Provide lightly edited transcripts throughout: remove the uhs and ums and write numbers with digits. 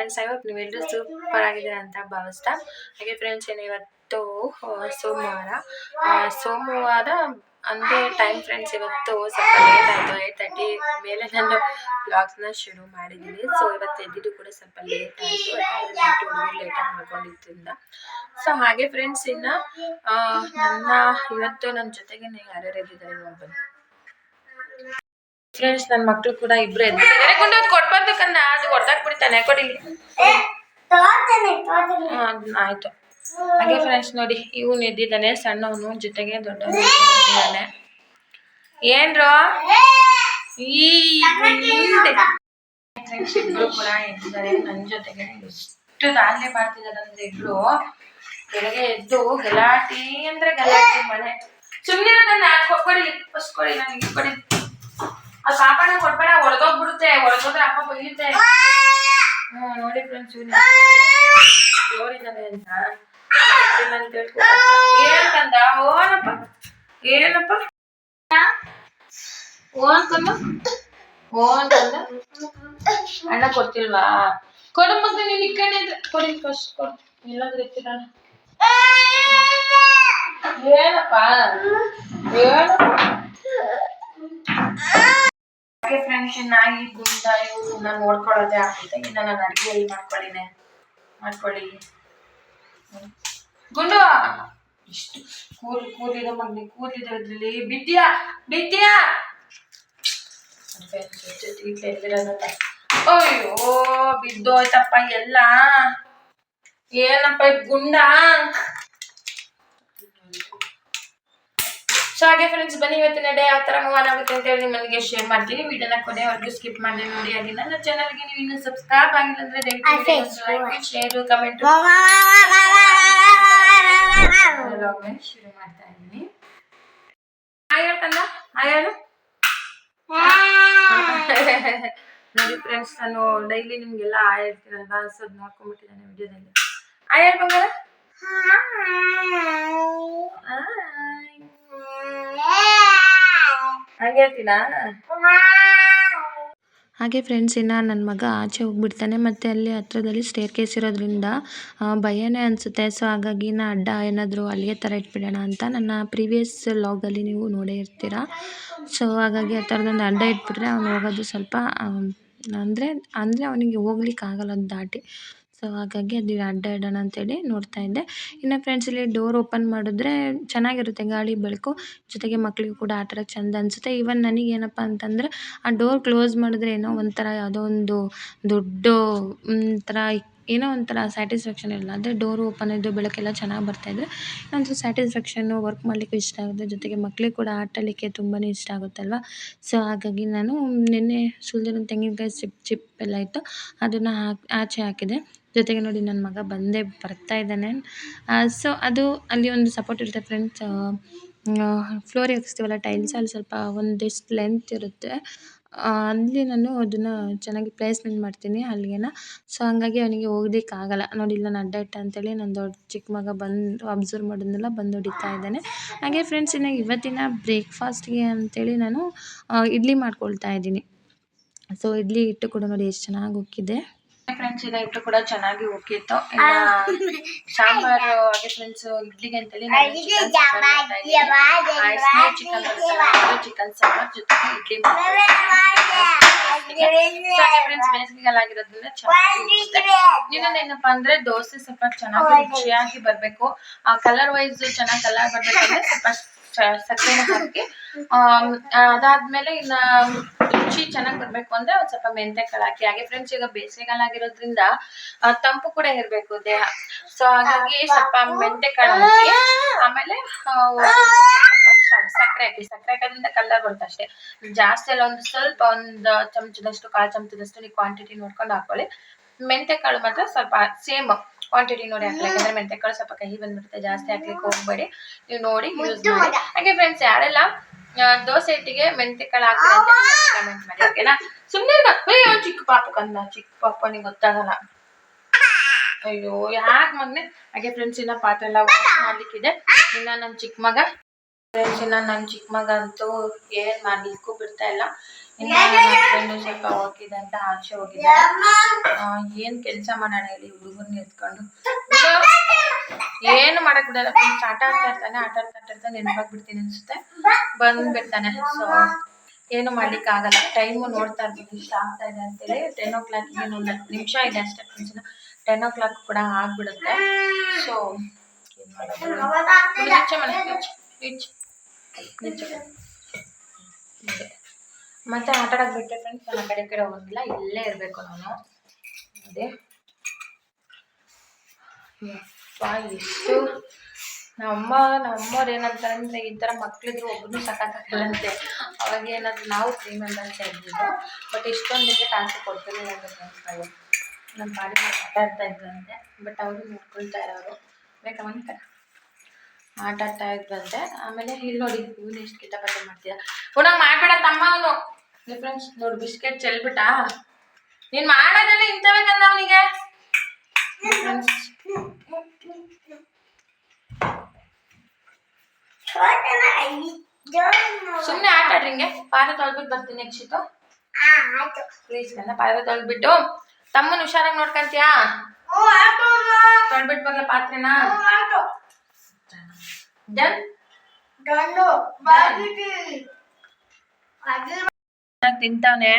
Friends, I hope ನೀವೆಲ್ಲರೂ super ಆಗಿದ್ದೀರಾ ಅಂತ ಭಾವಿಸ್ತಾ. ಹಾಗೆ ಫ್ರೆಂಡ್ಸ್, ಏನು ಇವತ್ತು ಸೋಮವಾರ ಅಂದರೆ ಟೈಮ್ ಫ್ರೆಂಡ್ಸ್, ಇವತ್ತು ಸ್ವಲ್ಪ ಲೇಟ್ ಆಯಿತು. 8:30 ಮೇಲೆ ನಾನು ಬ್ಲಾಗ್ಸ್ನ ಶುರು ಮಾಡಿದ್ದೀನಿ. ಸೊ ಇವತ್ತು ಎದ್ದಿದ್ದು ಕೂಡ ಸ್ವಲ್ಪ ಲೇಟ್ ಆಯಿತು, ಯಾಕಂದರೆ ನೈಟ್ ಹುಡುಗರು ಲೇಟಾಗಿ ಮಾಡ್ಕೊಂಡಿದ್ದರಿಂದ. ಸೊ ಹಾಗೆ ಫ್ರೆಂಡ್ಸ್, ಇನ್ನು ಇವತ್ತು ನನ್ನ ಜೊತೆಗೆ ಯಾರ್ಯಾರು ಎದ್ದಿದ್ದಾರೆ ನೋಡ್ಬನ್ನಿ ಫ್ರೆಂಡ್ಸ್. ನನ್ನ ಮಕ್ಕಳು ಕೂಡ ಇಬ್ರು ಎದ್ದಿದ್ದಾರೆ. ಕೊಡ್ಬಾರ್ಬೇಕನ್ನ ಅದು ಹೊಡೆದಾಕ್ಬಿಡ್ತಾನೆ, ಕೊಡಿಲಿ. ಆಯ್ತು. ಹಾಗೆ ಫ್ರೆಂಡ್ಸ್ ನೋಡಿ, ಇವನು ಎದ್ದಿದ್ದಾನೆ ಸಣ್ಣವನು, ಜೊತೆಗೆ ದೊಡ್ಡವನು ಎದ್ದಿದ್ದಾನೆ. ಏನ್ರೋ ಈ ಫ್ರೆಂಡ್ಸ್ ಇಬ್ರು ಕೂಡ ಎದ್ದಿದ್ದಾರೆ ನನ್ನ ಜೊತೆಗೆ. ಎಷ್ಟು ದಾಂಧಲೆ ಮಾಡ್ತಿದ್ದಾರೆ ಅಂದ್ರೆ ಇಬ್ರು ಬೆಳಗ್ಗೆ ಎದ್ದು ಗಲಾಟಿ ಅಂದ್ರೆ ಗಲಾಟಿ ಮನೆ. ಸುಮ್ಮನೆ ಕೊಡಿ ಫಸ್ಟ್ ಕೊಡಿ, ನನಗೆ ಕೊಡಿ. ಆ ಸಾಪಾನ ಕೊಡ್ಬೇಡ, ಹೊಡೆದೋಗ್ಬಿಡುತ್ತೆ. ಹೊಡೆದೋದ್ರೆ ಅಪ್ಪ ಬೈಯುತ್ತೆ. ನೋಡಿ ಫ್ರೆಂಡ್ಸ್, ಜೋರಿದ್ದಾನೆ ಅಂತ ಏನಂದ. ಓನಪ್ಪ ಏನಪ್ಪ ಓನ್ಕಂದ ಅಣ್ಣ ಕೊಡ್ತಿಲ್ವಾ? ಕೊಡು ಮಗ, ನೀನು ಇಕ್ಕಣೆ ಕೊಡಿ ಫಸ್ಟ್ ಕೊಡು. ಎಲ್ಲಾದ್ರೂ ಎತ್ತಿರ ಏನಪ್ಪ ಹಾಗೆ ಫ್ರೆಂಡ್ಸ್, ನಾಯಿ ಗುಂಡ ಇವನ್ನ ನೋಡ್ಕೊಳ್ಳೋದೇ ಆಗ್ತೈತೆ. ಇನ್ನು ನಾನು ಅಡುಗೆಯಲ್ಲಿ ಮಾಡ್ಕೊಳ್ಳಿ ಗುಂಡು. ಇಷ್ಟು ಕೂದಿದ ಮಗನಿ, ಕೂದಿದ್ರಲ್ಲಿ ಬಿದ್ಯಾ. ಅಯ್ಯೋ ಬಿದ್ದೋಯ್ತಪ್ಪ ಎಲ್ಲ. ಏನಪ್ಪ ಗುಂಡ. ಸೊ ಹಾಗೆ ಫ್ರೆಂಡ್ಸ್, ಬನ್ನಿ ಇವತ್ತಿನ ಡೇ ಯಾವ ಥರ ಮೂವ್ ಆಗುತ್ತೆ ಅಂತ ಹೇಳಿ ನಿಮಗೆ ಶೇರ್ ಮಾಡ್ತೀನಿ. ವಿಡಿಯೋನ ಕೊನೆವರೆಗೂ ಸ್ಕಿಪ್ ಮಾಡಿ ನೋಡಿ. ಹಾಗೆ ನನ್ನ ಚಾನಲ್ಗೆ ನೀವು ಇನ್ನೂ ಸಬ್ಸ್ಕ್ರೈಬ್ ಆಗಿಲ್ಲ ಅಂದ್ರೆ ದಯವಿಟ್ಟು ಶೇರು ಕಮೆಂಟ್ ಶುರು ಮಾಡ್ತಾ ಇದ್ದೀನಿ. ನೋಡಿ ಫ್ರೆಂಡ್ಸ್, ನಾನು ಡೈಲಿ ನಿಮ್ಗೆಲ್ಲ ಹೇಳ್ತೀನಲ್ವಾ, ಸೊ ಅದು ನೋಡ್ಕೊಂಡ್ಬಿಟ್ಟಿದ್ದಾನೆ ವಿಡಿಯೋದಲ್ಲಿ. ಬಂಗಾರ ಹಾಗೆ ಫ್ರೆಂಡ್ಸ್, ಇನ್ನು ನನ್ನ ಮಗ ಆಚೆ ಹೋಗ್ಬಿಡ್ತಾನೆ. ಮತ್ತು ಅಲ್ಲಿ ಹತ್ರದಲ್ಲಿ ಸ್ಟೇರ್ ಕೇಸ್ ಇರೋದ್ರಿಂದ ಭಯನೇ ಅನಿಸುತ್ತೆ. ಸೊ ಹಾಗಾಗಿ ಅಡ್ಡ ಏನಾದರೂ ಅಲ್ಲಿಗೆ ಥರ ಇಟ್ಬಿಡೋಣ ಅಂತ ನನ್ನ ಪ್ರೀವಿಯಸ್ ಲಾಗಲ್ಲಿ ನೀವು ನೋಡೇ ಇರ್ತೀರ. ಸೊ ಹಾಗಾಗಿ ಆ ಥರದೊಂದು ಅಡ್ಡ ಇಟ್ಬಿಟ್ರೆ ಅವ್ನು ಹೋಗೋದು ಸ್ವಲ್ಪ ಅಂದರೆ ಅವನಿಗೆ ಹೋಗ್ಲಿಕ್ಕಾಗಲ್ಲ ಅದು ದಾಟಿ. ಸೊ ಹಾಗಾಗಿ ಅದು ಅಡ್ಡ ಇಡೋಣ ಅಂತೇಳಿ ನೋಡ್ತಾ ಇದ್ದೆ. ಇನ್ನು ಫ್ರೆಂಡ್ಸ್, ಇಲ್ಲಿ ಡೋರ್ ಓಪನ್ ಮಾಡಿದ್ರೆ ಚೆನ್ನಾಗಿರುತ್ತೆ, ಗಾಳಿ ಬೆಳಕು, ಜೊತೆಗೆ ಮಕ್ಕಳಿಗೂ ಕೂಡ ಆಟ ಆಡೋಕ್ಕೆ ಚೆಂದ ಅನಿಸುತ್ತೆ. ಈವನ್ ನನಗೇನಪ್ಪ ಅಂತಂದರೆ ಆ ಡೋರ್ ಕ್ಲೋಸ್ ಮಾಡಿದ್ರೆ ಏನೋ ಒಂಥರ ಯಾವುದೋ ಒಂದು ದೊಡ್ಡ ಒಂಥರ ಏನೋ ಒಂಥರ ಸ್ಯಾಟಿಸ್ಫ್ಯಾಕ್ಷನ್ ಇಲ್ಲ. ಅಂದರೆ ಡೋರ್ ಓಪನ್ ಇದ್ದು ಬೆಳಕೆಲ್ಲ ಚೆನ್ನಾಗಿ ಬರ್ತಾಯಿದ್ರೆ ಒಂಥರ ಸ್ಯಾಟಿಸ್ಫ್ಯಾಕ್ಷನ್ನು, ವರ್ಕ್ ಮಾಡಲಿಕ್ಕೂ ಇಷ್ಟ ಆಗುತ್ತೆ, ಜೊತೆಗೆ ಮಕ್ಕಳಿಗೆ ಕೂಡ ಆಟಾಡಲಿಕ್ಕೆ ತುಂಬಾ ಇಷ್ಟ ಆಗುತ್ತಲ್ವ. ಸೊ ಹಾಗಾಗಿ ನಾನು ನಿನ್ನೆ ಸುಲಿದಿರೋ ತೆಂಗಿನಕಾಯಿ ಚಿಪ್ ಎಲ್ಲ ಇತ್ತು, ಅದನ್ನು ಆಚೆ ಹಾಕಿದೆ. ಜೊತೆಗೆ ನೋಡಿ ನನ್ನ ಮಗ ಬರ್ತಾ ಇದ್ದಾನೆ. ಸೊ ಅದು ಅಲ್ಲಿ ಒಂದು ಸಪೋರ್ಟ್ ಇರುತ್ತೆ ಫ್ರೆಂಡ್ಸ್. ಫ್ಲೋರಿಗೆ ಹಾಕಿಸ್ತೀವಲ್ಲ ಟೈಲ್ಸ್, ಅಲ್ಲಿ ಸ್ವಲ್ಪ ಒಂದಿಷ್ಟು ಲೆಂತ್ ಇರುತ್ತೆ. ಅಲ್ಲಿ ನಾನು ಅದನ್ನು ಚೆನ್ನಾಗಿ ಪ್ಲೇಸ್ಮೆಂಟ್ ಮಾಡ್ತೀನಿ ಅಲ್ಲಿಗೆನ. ಸೊ ಹಂಗಾಗಿ ಅವನಿಗೆ ಹೋಗ್ಲಿಕ್ಕಾಗಲ್ಲ. ನೋಡಿ ಇಲ್ಲಿ ನಾನು ಅಡ್ಡ ಇಟ್ಟ ಅಂತೇಳಿ ನನ್ನ ಚಿಕ್ಕ ಮಗ ಬಂದು ಅಬ್ಸರ್ವ್ ಮಾಡೋದನ್ನೆಲ್ಲ ಬಂದು ಹೊಡಿತಾ ಇದ್ದಾನೆ. ಹಾಗೆ ಫ್ರೆಂಡ್ಸ್, ಇನ್ನು ಇವತ್ತಿನ ಬ್ರೇಕ್ಫಾಸ್ಟ್ಗೆ ಅಂತೇಳಿ ನಾನು ಇಡ್ಲಿ ಮಾಡ್ಕೊಳ್ತಾ ಇದ್ದೀನಿ. ಸೊ ಇಡ್ಲಿ ಹಿಟ್ಟು ಕೂಡ ನೋಡಿ ಎಷ್ಟು ಚೆನ್ನಾಗಿ ಉಕ್ಕಿದೆ ಫ್ರೆಂಡ್ಸ್. ಈಗ ಹಿಟ್ಟು ಕೂಡ ಚೆನ್ನಾಗಿ ಉಕ್ಕಿತ್ತು. ಸಾಂಬಾರು ಹಾಗೆ ಫ್ರೆಂಡ್ಸ್, ಇಡ್ಲಿಗೆ ಅಂತೇಳಿ ಚಿಕನ್ ಸಾಂಬಾರ್ ಜೊತೆಗೆ ಇಡ್ಲಿ ಫ್ರೆಂಡ್ಸ್. ಬೇಸಿಗೆಗಾಲ ಆಗಿರೋದ್ರಿಂದ ಚೆನ್ನಾಗಿ ಇನ್ನೊಂದೇನಪ್ಪಾ ಅಂದ್ರೆ ದೋಸೆ ಸ್ವಲ್ಪ ಚೆನ್ನಾಗಿ ರುಚಿಯಾಗಿ ಬರ್ಬೇಕು, ಕಲರ್ ವೈಸ್ ಚೆನ್ನಾಗಿ ಕಲರ್ ಬರ್ಬೇಕಂದ್ರೆ ಸ್ವಲ್ಪ ಸಕ್ಕರೆನ ಹಾಕಿ, ಅದಾದ್ಮೇಲೆ ಇನ್ನ ರುಚಿ ಚೆನ್ನಾಗಿ ಬರ್ಬೇಕು ಅಂದ್ರೆ ಒಂದ್ ಸ್ವಲ್ಪ ಮೆಂತೆ ಕಾಳು ಹಾಕಿ. ಹಾಗೆ ಫ್ರೆಂಡ್ಸ್, ಈಗ ಬೇಸಿಗೆಗಾಲ ಆಗಿರೋದ್ರಿಂದ ತಂಪು ಕೂಡ ಇರ್ಬೇಕು ದೇಹ. ಸೊ ಹಾಗಾಗಿ ಸ್ವಲ್ಪ ಮೆಂತೆ ಕಾಳು ಹಾಕಿ, ಆಮೇಲೆ ಸಕ್ಕರೆ ಹಾಕಿ. ಸಕ್ಕರೆ ಹಾಕೋದ್ರಿಂದ ಕಲರ್ ಬರುತ್ತೆ ಅಷ್ಟೇ, ಜಾಸ್ತಿ ಎಲ್ಲ. ಸ್ವಲ್ಪ ಒಂದು ಚಮಚದಷ್ಟು, 1/4 ಚಮಚದಷ್ಟು ನೀವು ಕ್ವಾಂಟಿಟಿ ನೋಡ್ಕೊಂಡು ಹಾಕೊಳ್ಳಿ. ಮೆಂತೆ ಕಾಳು ಮಾತ್ರ ಸ್ವಲ್ಪ ಸೇಮ್ ಕ್ವಾಂಟಿಟಿ ನೋಡಿ ಹಾಕ್ಲಿ, ಯಾಕಂದ್ರೆ ಮೆಂತೆ ಕಾಳು ಸ್ವಲ್ಪ ಕಹಿ ಬಂದ್ಬಿಡುತ್ತೆ, ಜಾಸ್ತಿ ಹಾಕ್ಲಿಕ್ಕೆ ಹೋಗ್ಬೇಡಿ, ನೀವು ನೋಡಿ ಯೂಸ್ ಮಾಡಿ. ಹಾಗೆ ಫ್ರೆಂಡ್ಸ್, ಯಾರೆಲ್ಲ ದೋಸೆ ಹಿಟ್ಟಿಗೆ ಮೆಂತೆ ಕಾಳು ಹಾಕ್ತೀರ ಅಂತ ಕಮೆಂಟ್ ಮಾಡಿ, ಓಕೆನಾ? ಸುಮ್ಮನೆ ಚಿಕ್ಕ ಪಾಪನಿಗೆ ಗೊತ್ತಾಗಲ್ಲ. ಅಯ್ಯೋ ಯಾಕೆ ಮಗನೆ. ಹಾಗೆ ಫ್ರೆಂಡ್ಸ್, ಇನ್ನ ಪಾತ್ರೆ ಎಲ್ಲ ವಾಶ್ ಮಾಡ್ಲಿಕ್ಕಿದೆ. ಇನ್ನ ನನ್ನ ಚಿಕ್ಕ ಮಗ ಅಂತೂ ಏನ್ ಮಾಡ್ಲಿಕ್ಕೂ ಬಿಡ್ತಾ ಇಲ್ಲ. ಇನ್ನು ನನ್ನ ಹಸ್ಬೆಂಡು ಸ್ವಲ್ಪ ಹೋಗಿದೆ ಅಂತ ಆಚೆ ಹೋಗಿದ್ದಾರೆ. ಏನು ಕೆಲಸ ಮಾಡೋಣ ಇಲ್ಲಿ ಹುಡುಗರ್ನ ಎತ್ಕೊಂಡು ಏನು ಮಾಡಕ್ ಬಿಡಲ್ಲ. ಆಟ ಆಡ್ತಾ ಇರ್ತಾನೆ ನೆನಪಾಗ್ಬಿಡ್ತೀನಿ ಅನ್ಸುತ್ತೆ, ಬಂದ್ಬಿಡ್ತಾನೆ. ಸೊ ಏನು ಮಾಡ್ಲಿಕ್ಕೆ ಆಗಲ್ಲ. ಟೈಮು ನೋಡ್ತಾ ಇರ್ಬೋದು ಇಷ್ಟ ಆಗ್ತಾ ಇದೆ ಅಂತೇಳಿ. 10 o'clock ಒಂದು 10 ನಿಮಿಷ ಇದೆ ಅಷ್ಟೇ ಫ್ರೆಂಡ್ಸ್. 10 o'clock ಕೂಡ ಆಗ್ಬಿಡುತ್ತೆ. ಸೊ ಮತ್ತೆ ಆಟ ಆಡಕ್ ಬಿಟ್ಟೆ ಫ್ರೆಂಡ್ಸ್. ನಾನು ಆ ಕಡೆ ಹೋಗಿಲ್ಲ, ಇಲ್ಲೇ ಇರಬೇಕು ನಾನು. ಅದೇ ಎಷ್ಟು ನಮ್ಮವ್ರು ಏನಂತಾರೆ ಅಂದರೆ, ಈ ಥರ ಮಕ್ಳಿದ್ರು ಒಬ್ಬರು ಸಾಕಾಗಲ್ಲಂತೆ. ಅವಾಗ ಏನಾದ್ರು ನಾವು 3 ಮೆಂಬರ್ಸ್ ಇದ್ದಿದ್ದು, ಬಟ್ ಇಷ್ಟೊಂದು ದಿನ ಟಾಸ್ಕ್ ಕೊಡ್ತಿರಲಿಲ್ಲ ಅಂತ ಫ್ರೆಂಡ್ಸ್. ನಾವು ನಮ್ಮ ಪಾಡಿ ಆಟ ಆಡ್ತಾ ಇದ್ರಂತೆ, ಬಟ್ ಅವರು ನೋಡ್ಕೊಳ್ತಾ ಇರೋರು ಬೇಕಂತ ಆಟ ಆಡ್ತಾ ಇದ್ರಂತೆ. ಆಮೇಲೆ ಇಲ್ಲಿ ನೋಡಿ ಇವನು ಎಷ್ಟು ಕಿತಾಪತಿ ಮಾಡ್ತೀಯ, ಪುನಃ ಮಾಡಬೇಡ ತಮ್ಮ ಅವನು. ಫ್ರೆಂಡ್ಸ್ ನೋಡಿ ಬಿಸ್ಕೆಟ್ ಚೆಲ್ಬಿಟ್ಟ. ನೀನು ಮಾಡೋದೆಲ್ಲ ಇಂಥವೇಕಂದ ಅವನಿಗೆ. ಸುಮ್ಮನೆ ಆಟ ಆಡ್ರಿ. ಹಿಂಗೆ ಪಾತ್ರೆ ತೊಳ್ಬಿಟ್ಟು ಬರ್ತೀನಿ ನೆಕ್ಸ್ಟ್. ಪ್ಲೀಸ್ ಕನ್ನ ಪಾತ್ರೆ ತೊಳ್ಬಿಟ್ಟು ತಮ್ಮನ ಹುಷಾರಾಗಿ ನೋಡ್ಕೊಂತೀಯಾ? ತೊಳ್ಬಿಟ್ಟು ಬರ್ಲ ಪಾತ್ರೆನಾ? ತಿಂತಾನೆ.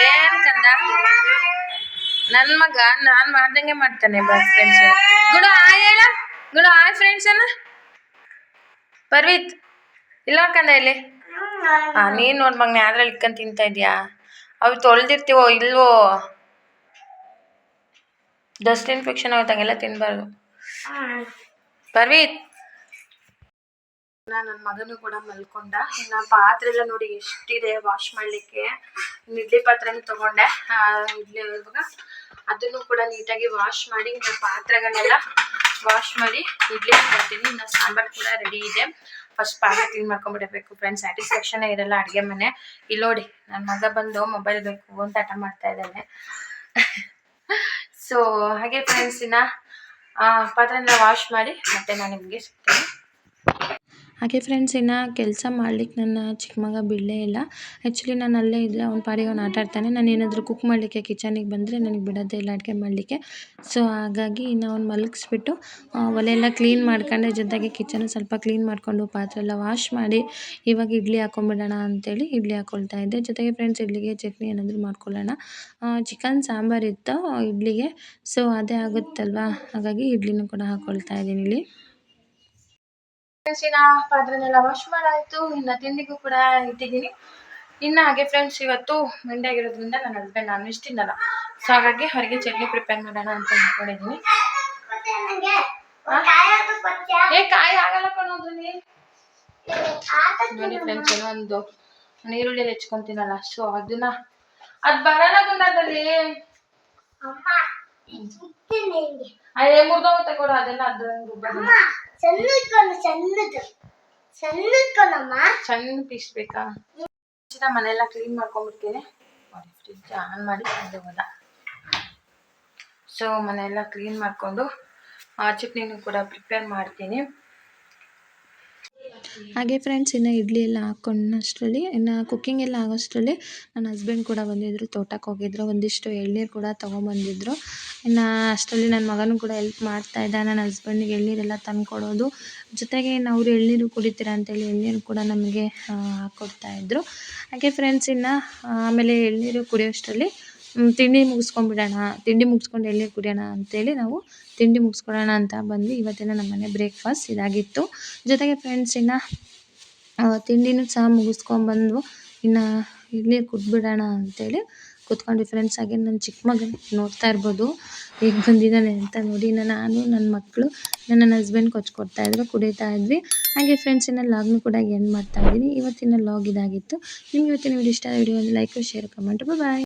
ಏನ್ ಕಂದ ನನ್ ಮಗ, ನಾನ್ ಮಾಡ್ದಂಗೆ ಮಾಡ್ತಾನೆ. ಫ್ರೆಂಡ್ಸ್ ಗುಡು ಹಾಯ್ ಹೇಳ, ಗುಡು ಹಾಯ್ ಫ್ರೆಂಡ್ಸ್ ಅನ್ನ. ಪರ್ವಿತ್ ಇಲ್ಲ ಕಂದ ಇಲ್ಲಿ. ನೀನ್ ನೋಡ್ ಮಗ್ನ ಯಾವ್ದ್ರಲ್ಲಿ ಇಟ್ಕೊಂಡ್ ತಿಂತಾ ಇದ್ಯಾ? ಅವು ತೊಳ್ದಿರ್ತೀವೋ ಇಲ್ವೋ? ಡಸ್ಟ್ ಇನ್ಫೆಕ್ಷನ್ ಆಗುತ್ತಂಗೆಲ್ಲ ತಿನ್ಬಾರ್ದು. ಪರ್ವಿತ್ ನನ್ನ ಮಗನು ಕೂಡ ಮಲ್ಕೊಂಡ. ಇನ್ನು ಪಾತ್ರೆ ಎಲ್ಲ ನೋಡಿ ಎಷ್ಟಿದೆ ವಾಶ್ ಮಾಡ್ಲಿಕ್ಕೆ. ಇಡ್ಲಿ ಪಾತ್ರೆನೂ ತಗೊಂಡೆ. ಇಡ್ಲಿ ಇವಾಗ ಅದನ್ನು ಕೂಡ ನೀಟಾಗಿ ವಾಶ್ ಮಾಡಿ, ಇನ್ನು ಪಾತ್ರೆಗಳನ್ನೆಲ್ಲ ವಾಶ್ ಮಾಡಿ ಇಡ್ಲಿ ಹಾಕ್ತೀನಿ. ಇನ್ನು ಸಾಂಬಾರು ಕೂಡ ರೆಡಿ ಇದೆ. ಫಸ್ಟ್ ಪಾತ್ರೆ ಕ್ಲೀನ್ ಮಾಡ್ಕೊಂಡ್ಬಿಡಬೇಕು ಫ್ರೆಂಡ್ಸ್. ಸ್ಯಾಟಿಸ್ಫ್ಯಾಕ್ಷನೇ ಇರಲ್ಲ ಅಡುಗೆ ಮನೆ. ಇಲ್ಲಿ ನೋಡಿ ನನ್ನ ಮಗ ಬಂದು ಮೊಬೈಲ್ ಬೇಕು ಅಂತ ಆಟ ಮಾಡ್ತಾ ಇದ್ದಾನೆ. ಸೊ ಹಾಗೆ ಫ್ರೆಂಡ್ಸ್, ಇನ್ನು ಪಾತ್ರೆನೆಲ್ಲ ವಾಶ್ ಮಾಡಿ ಮತ್ತೆ ನಾನು ನಿಮಗೆ ಸಿಗ್ತೀನಿ. ಹಾಗೆ ಫ್ರೆಂಡ್ಸ್, ಇನ್ನು ಕೆಲಸ ಮಾಡ್ಲಿಕ್ಕೆ ನನ್ನ ಚಿಕ್ಕ ಮಗ ಬಿಡಲೇ ಇಲ್ಲ. ಆ್ಯಕ್ಚುಲಿ ನಾನು ಅಲ್ಲೇ ಇದ್ದರೆ ಅವ್ನ ಪಾಡಿಗೆ ಅವ್ನು ಆಟ ಆಡ್ತಾನೆ. ನಾನು ಏನಾದರೂ ಕುಕ್ ಮಾಡಲಿಕ್ಕೆ ಕಿಚನಿಗೆ ಬಂದರೆ ನನಗೆ ಬಿಡೋದೇ ಇಲ್ಲ ಅಡುಗೆ ಮಾಡಲಿಕ್ಕೆ. ಸೊ ಹಾಗಾಗಿ ಇನ್ನು ಅವ್ನು ಮಲಗಿಸ್ಬಿಟ್ಟು ಒಲೆ ಎಲ್ಲ ಕ್ಲೀನ್ ಮಾಡ್ಕೊಂಡೆ, ಜೊತೆಗೆ ಕಿಚನ್ ಸ್ವಲ್ಪ ಕ್ಲೀನ್ ಮಾಡಿಕೊಂಡು ಪಾತ್ರೆ ಎಲ್ಲ ವಾಶ್ ಮಾಡಿ ಇವಾಗ ಇಡ್ಲಿ ಹಾಕೊಂಡ್ಬಿಡೋಣ ಅಂತೇಳಿ ಇಡ್ಲಿ ಹಾಕ್ಕೊಳ್ತಾ ಇದ್ದೆ. ಜೊತೆಗೆ ಫ್ರೆಂಡ್ಸ್ ಇಡ್ಲಿಗೆ ಚಟ್ನಿ ಏನಾದರೂ ಮಾಡ್ಕೊಳ್ಳೋಣ. ಚಿಕನ್ ಸಾಂಬಾರಿತ್ತು ಇಡ್ಲಿಗೆ, ಸೊ ಅದೇ ಆಗುತ್ತಲ್ವಾ, ಹಾಗಾಗಿ ಇಡ್ಲಿನೂ ಕೂಡ ಹಾಕ್ಕೊಳ್ತಾ ಇದ್ದೀನಿ ಇಲ್ಲಿ. ಫ್ರೆಂಡ್ಸ್, ಪಾತ್ರೆನೆಲ್ಲ ವಾಶ್ ಮಾಡಾಯಿತು. ಇನ್ನು ತಿಂಡಿಗೂ ಕೂಡ ಇಟ್ಟಿದ್ದೀನಿ. ಇನ್ನು ಹಾಗೆ ಫ್ರೆಂಡ್ಸ್, ಇವತ್ತು ಮಂಡೆ ಆಗಿರೋದ್ರಿಂದ ನನ್ನ ಹಸ್ಬೆಂಡ್ ನಾನು ಇಷ್ಟು ತಿನ್ನಲ್ಲ. ಸೊ ಹಾಗಾಗಿ ಅವರಿಗೆ ಚಟ್ನಿ ಪ್ರಿಪೇರ್ ಮಾಡೋಣ ಅಂತ ಅಂದ್ಕೊಂಡಿದ್ದೀನಿ. ಕಾಯಿ ಆಗಲ್ಲ ಕೊಡೋದ್ರಲ್ಲಿ ನೋಡಿ ಫ್ರೆಂಡ್ಸ್, ಏನೋ ಒಂದು ನೀರುಳ್ಳಿ ಹೆಚ್ಕೊಂತೀನಲ್ಲ, ಸೊ ಅದು ಬರಲ್ಲ ಗುಂಡದಲ್ಲಿ ಮುರ್ದೋಗುತ್ತೆ ಕೊಡು. ಅದೆಲ್ಲ ಸಣ್ಣ ಪೀಸ್ ಬೇಕಾ? ಮನೆಯೆಲ್ಲ ಕ್ಲೀನ್ ಮಾಡ್ಕೊಂಡ್ಬಿಡ್ತೀನಿ. ಫ್ರಿಜ್ ಆನ್ ಮಾಡಿ ತಂದೆ ಹೋದ. ಸೊ ಮನೆಯೆಲ್ಲ ಕ್ಲೀನ್ ಮಾಡಿಕೊಂಡು ಚಟ್ನಿನೂ ಕೂಡ ಪ್ರಿಪೇರ್ ಮಾಡ್ತೀನಿ. ಹಾಗೆ ಫ್ರೆಂಡ್ಸ್, ಇನ್ನು ಇಡ್ಲಿ ಎಲ್ಲ ಹಾಕ್ಕೊಂಡಷ್ಟರಲ್ಲಿ, ಇನ್ನು ಕುಕ್ಕಿಂಗ್ ಎಲ್ಲ ಆಗೋಷ್ಟರಲ್ಲಿ ನನ್ನ ಹಸ್ಬೆಂಡ್ ಕೂಡ ಬಂದಿದ್ದರು, ತೋಟಕ್ಕೆ ಹೋಗಿದ್ರು. ಒಂದಿಷ್ಟು ಎಳ್ನೀರು ಕೂಡ ತೊಗೊಂಬಂದಿದ್ರು. ಇನ್ನು ಅಷ್ಟರಲ್ಲಿ ನನ್ನ ಮಗನೂ ಕೂಡ ಹೆಲ್ಪ್ ಮಾಡ್ತಾಯಿದ್ದ. ನನ್ನ ಹಸ್ಬೆಂಡಿಗೆ ಎಳ್ನೀರೆಲ್ಲ ತಂದುಕೊಡೋದು, ಜೊತೆಗೆ ಇನ್ನು ಅವರು ಎಳ್ನೀರು ಕುಡಿತೀರಾ ಅಂತೇಳಿ ಎಳ್ನೀರು ಕೂಡ ನಮಗೆ ಹಾಕ್ಕೊಡ್ತಾಯಿದ್ರು. ಹಾಗೆ ಫ್ರೆಂಡ್ಸ್, ಇನ್ನು ಆಮೇಲೆ ಎಳ್ನೀರು ಕುಡಿಯೋಷ್ಟರಲ್ಲಿ ತಿಂಡಿ ಮುಗಿಸ್ಕೊಂಡು ಎಳ್ನೀರು ಕುಡಿಯೋಣ ಅಂತೇಳಿ ನಾವು ತಿಂಡಿ ಮುಗಿಸ್ಕೊಳ್ಳೋಣ ಅಂತ ಬಂದ್ವಿ. ಇವತ್ತಿನ ನಮ್ಮನೆ ಬ್ರೇಕ್ಫಾಸ್ಟ್ ಇದಾಗಿತ್ತು. ಜೊತೆಗೆ ಫ್ರೆಂಡ್ಸ್, ಇನ್ನು ತಿಂಡಿನೂ ಸಹ ಮುಗಿಸ್ಕೊಂಡ್ಬಂದು ಇನ್ನು ಎಳ್ನೀರು ಕುಡಿದ್ಬಿಡೋಣ ಅಂತೇಳಿ ಕೂತ್ಕೊಂಡ್ವಿ ಫ್ರೆಂಡ್ಸ್. ಹಾಗೆ ನನ್ನ ಚಿಕ್ಕ ಮಗನ ನೋಡ್ತಾ ಇರ್ಬೋದು ಹೇಗೆ ಬಂದಿದ್ದಾನೆ ಅಂತ ನೋಡಿ. ನಾನು ನನ್ನ ಮಕ್ಕಳು ನನ್ನ ಹಸ್ಬೆಂಡ್ ಕೊಡ್ತಾಯಿದ್ರು, ಕುಡಿತಾ ಇದ್ವಿ. ಹಾಗೆ ಫ್ರೆಂಡ್ಸ್, ಇನ್ನು ಲಾಗ್ನು ಕೂಡ ಎಂಡ್ ಮಾಡ್ತಾ ಇದ್ದೀನಿ. ಇವತ್ತಿನ ಲಾಗ್ ಇದಾಗಿತ್ತು. ನಿಮ್ಗೆ ಇವತ್ತಿನ ವಿಡಿಯೋ ಇಷ್ಟ ಆದ ವಿಡಿಯೋ ಲೈಕ್, ಶೇರ್, ಕಮೆಂಟ್. ಬಾಯ್.